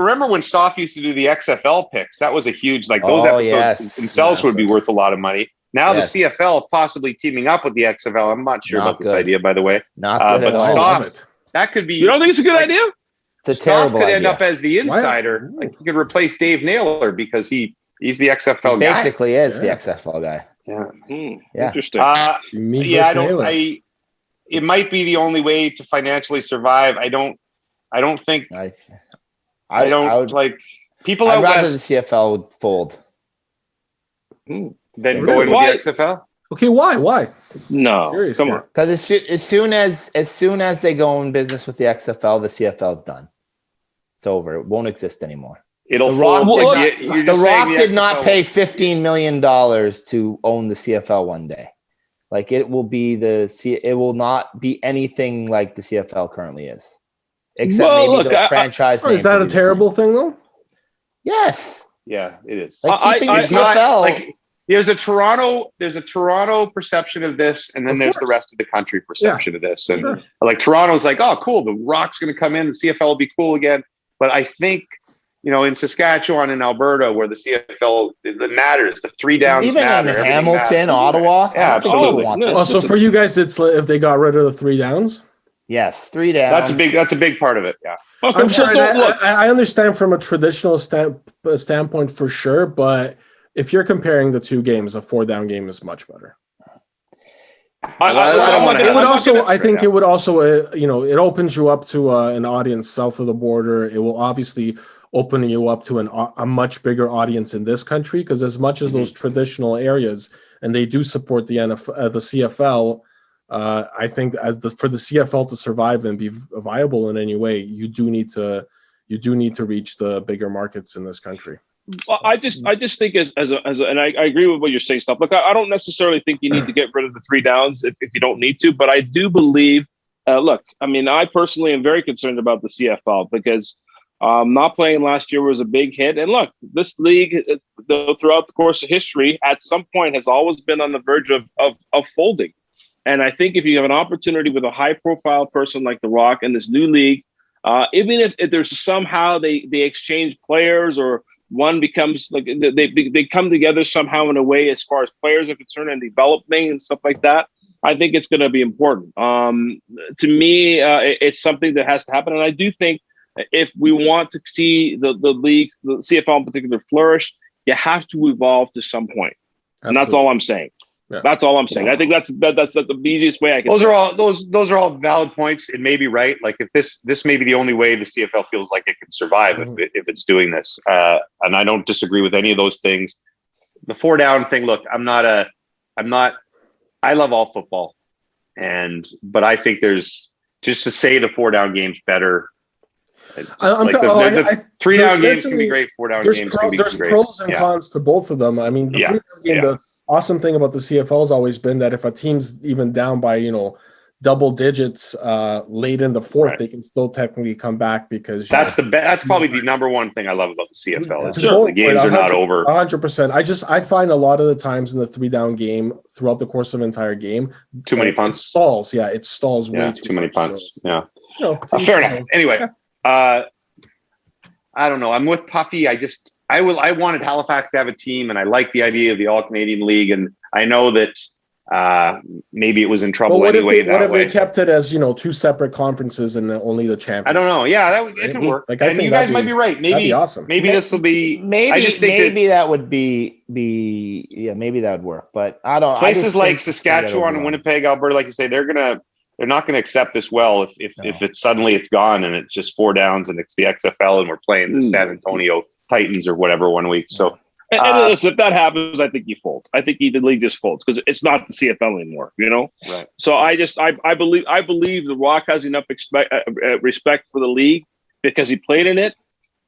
remember when Stoff used to do the XFL picks? That was a huge, like those episodes themselves would be worth a lot of money. Now the CFL possibly teaming up with the XFL. I'm not sure about this idea, by the way. Not good but Stoff, that could be. You don't think it's a good idea? It's a terrible Stoff could idea. end up as the insider. Like he could replace Dave Naylor because he's the XFL guy. Basically is the XFL guy. Yeah. Interesting. It might be the only way to financially survive. I don't think. I don't like people out I'd rather west. the CFL would fold. Then go in with the XFL. Okay, why? No, come on. Because as soon as they go in business with the XFL, the CFL is done. It's over. It won't exist anymore. The Rock did not pay $15 million to own the CFL one day. Like it will not be anything like the CFL currently is, except the franchise. Is that a terrible thing though? Yes. Yeah, it is. Like keeping the CFL. There's a Toronto perception of this, and then there's the rest of the country perception of this. And like Toronto's like, oh, cool, the Rock's going to come in, the CFL will be cool again. But I think, in Saskatchewan and Alberta, where the CFL matters, the 3 downs even matter. In Hamilton, Ottawa, yeah, absolutely. So for you guys, it's if they got rid of the 3 downs. Yes, 3 downs. That's a big part of it. Yeah. I'm sorry. I understand from a traditional standpoint for sure, but if you're comparing the 2 games, a 4-down game is much better. I think it would also, it opens you up to an audience south of the border. It will obviously open you up to a much bigger audience in this country, because as much as those traditional areas, and they do support the NFL, the CFL, I think for the CFL to survive and be viable in any way, you do need to reach the bigger markets in this country. Well, I just think and I agree with what you're saying, stuff. Look, I don't necessarily think you need to get rid of the 3 downs if you don't need to, but I do believe. I personally am very concerned about the CFL because not playing last year was a big hit. And look, this league, throughout the course of history, at some point has always been on the verge of folding. And I think if you have an opportunity with a high-profile person like The Rock in this new league, even if there's somehow they exchange players or one becomes like they come together somehow in a way as far as players are concerned and developing and stuff like that, I think it's going to be important. To me, it's something that has to happen. And I do think if we want to see the league, the CFL in particular, flourish, you have to evolve to some point. Absolutely. And that's all I'm saying. Yeah. That's all I'm saying. I think that's the easiest way I can. Those are all valid points. It may be right. Like if this may be the only way the CFL feels like it can survive if it's doing this. And I don't disagree with any of those things. The 4-down thing. Look, I love all football, but I think there's just to say the 4-down game's better. The 3-down games can be great. 4-down games can be great. There's pros and cons to both of them. I mean, the 3-down game. The awesome thing about the CFL has always been that if a team's even down by double digits late in the fourth, they can still technically come back because that's probably the number one thing I love about the CFL is the games are not over. 100%. I find a lot of the times in the 3-down game throughout the course of an entire game, too many punts. It stalls. Yeah, it stalls way too many punts. So, fair enough. Anyway, I don't know. I'm with Puffy. I wanted Halifax to have a team, and I like the idea of the All-Canadian League, and I know that maybe it was in trouble anyway. What if they kept it as 2 separate conferences and only the champions? I don't know. Yeah, it could work. And you guys might be right. Maybe that'd be awesome. Maybe this will be. Maybe I just think maybe that would be maybe that would work. But I don't. Places like Saskatchewan and Winnipeg, Alberta, like you say, they're not going to accept this well if it's suddenly it's gone and it's just 4 downs and it's the XFL and we're playing the San Antonio Titans or whatever one week. So, and listen, if that happens, I think you fold. I think the league just folds because it's not the CFL anymore. Right. So I believe The Rock has enough respect for the league because he played in it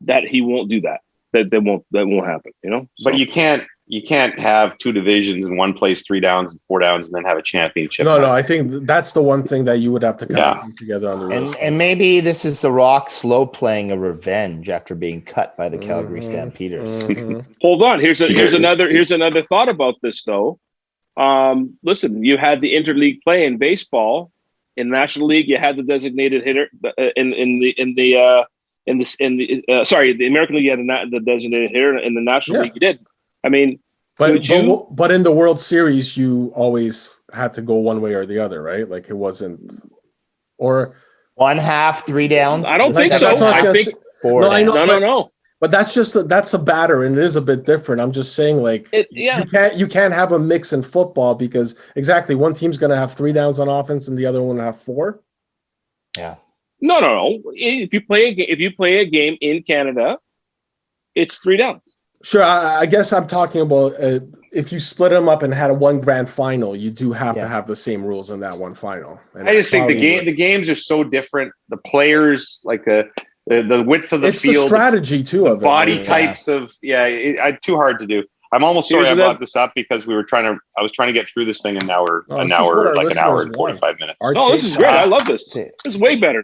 that he won't do that. That won't happen. So. But you can't have 2 divisions and one plays 3 downs and 4 downs and then have a championship. No, I think that's the one thing that you would have to kind of put together on the roster. And maybe this is The Rock slow playing a revenge after being cut by the Calgary Stampeders. Hold on. Here's another thought about this though. Listen, you had the interleague play in baseball. In National League, you had the designated hitter in the In the American League, you had the designated hitter. In the National League, you did. I mean, but in the World Series, you always had to go one way or the other, right? Like it wasn't, or 1/2, 3 downs. I don't think so. I think 4 downs. No. But that's a batter, and it is a bit different. I'm just saying, like, you can't have a mix in football because exactly one team's going to have 3 downs on offense and the other one will have 4. Yeah. No. If you play a game in Canada, it's 3 downs. Sure. I guess I'm talking about if you split them up and had one grand final, you do have to have the same rules in that one final. And I just think the games are so different. The players, like the width of the field, the strategy too of body types of too hard to do. I'm almost sorry I brought this up because I was trying to get through this thing, and now we're like an hour and 45 minutes. Oh, this is great. I love this. This is way better.